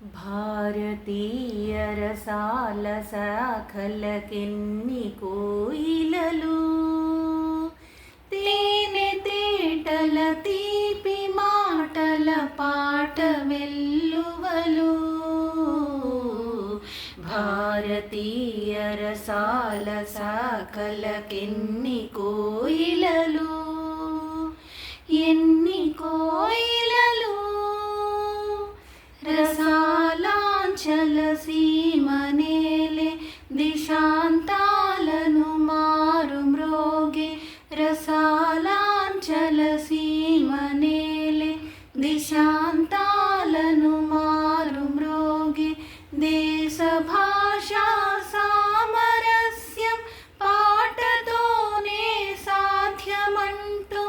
భారతీయ రసాల శాఖలకెన్ని కోయిలలు, తేనె తేటల తీపి మాటల పాట వెల్లువలు. భారతీయ రసాల శాఖలకెన్ని కోయిలలు, ఎన్ని కోయిలలు. రసాలాంచల సీమనేలే దిశాంతాలను మారు మ్రోగే. రసాలాంచల సీమనేలే దిశాంతాలను మారు మ్రోగే. దేశ భాషా సామరస్యం పాటతోనే సాధ్యమంటూ,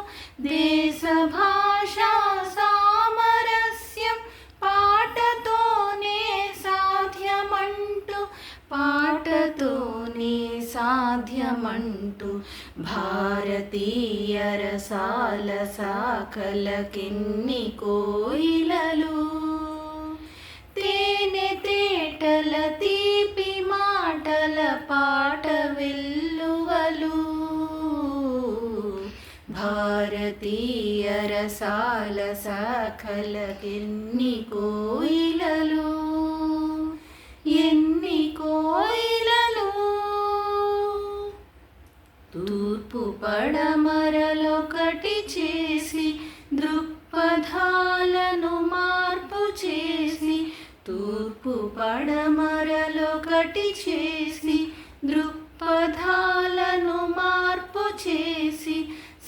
దేశ భాషా సామరస్యం పాటతోనే సాధ్యమంటూ, పాటతోనే సాధ్యమంటూ. భారతీయ రసాల శాఖలకెన్ని కోయిలలు, తేనె తేటల తీపి మాటల పాట వెల్లువలు. భారతీయ రసాల శాఖలకెన్ని కోయిలలు, ఎన్ని కోయిలలు. తూర్పు పడమరలొకటి చేసి దృక్పథాలను మార్పు చేసి, తూర్పు పడమరలొకటి చేసి దృక్పథాలను మార్పు చేసి,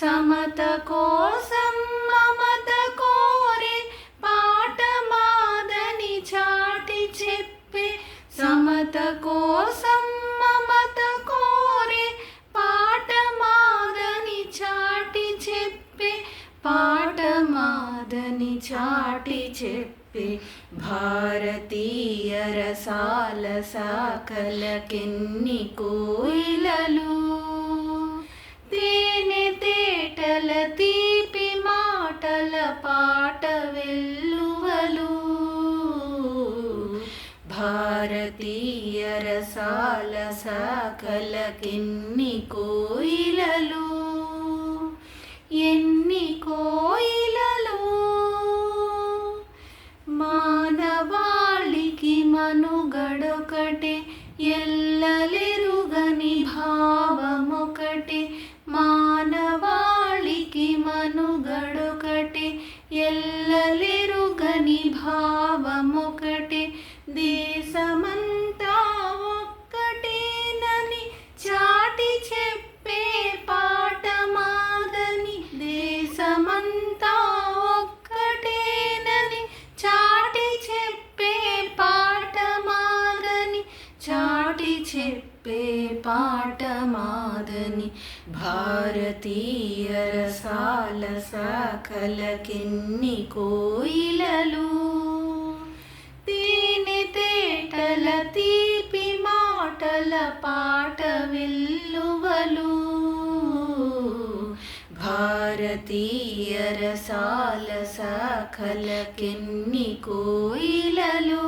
సమత కోసం మమత కోరే పాట మాదని చాటి చెప్పే. సమత కోసం మమత కోరే పాట మాదని చాటి చెప్పే, పాట మాదని చాటి చెప్పే. భారతీయ రసాల శాఖలకెన్ని కోయిలలు, తేనె తేటల తీపి మాటల పాట వెల్లువలు. భారతీయ రసాల శాఖలకెన్ని కోయిలలు, ఎన్ని కోయిలలు. మానవాళికి మనుగడొకటే, ఎల్లలెరుగని భావమొకటే. మానవాళికి మనుగడొకటే, ఎల్లలెరుగని భావమొకటే. దేశమంతా ఒక్కటేనని చాటి చెప్పే పాట మాదని. దేశమంతా ఒక్కటేనని చాటి చెప్పే పాట మాదని, చాటి చెప్పే పాట మాదని. భారతీయ రసాల శాఖలకెన్ని కోయిలలు, తేనె తేటల తీపి మాటల పాట వెల్లువలు. భారతీయ రసాల శాఖలకెన్ని కోయిలలు.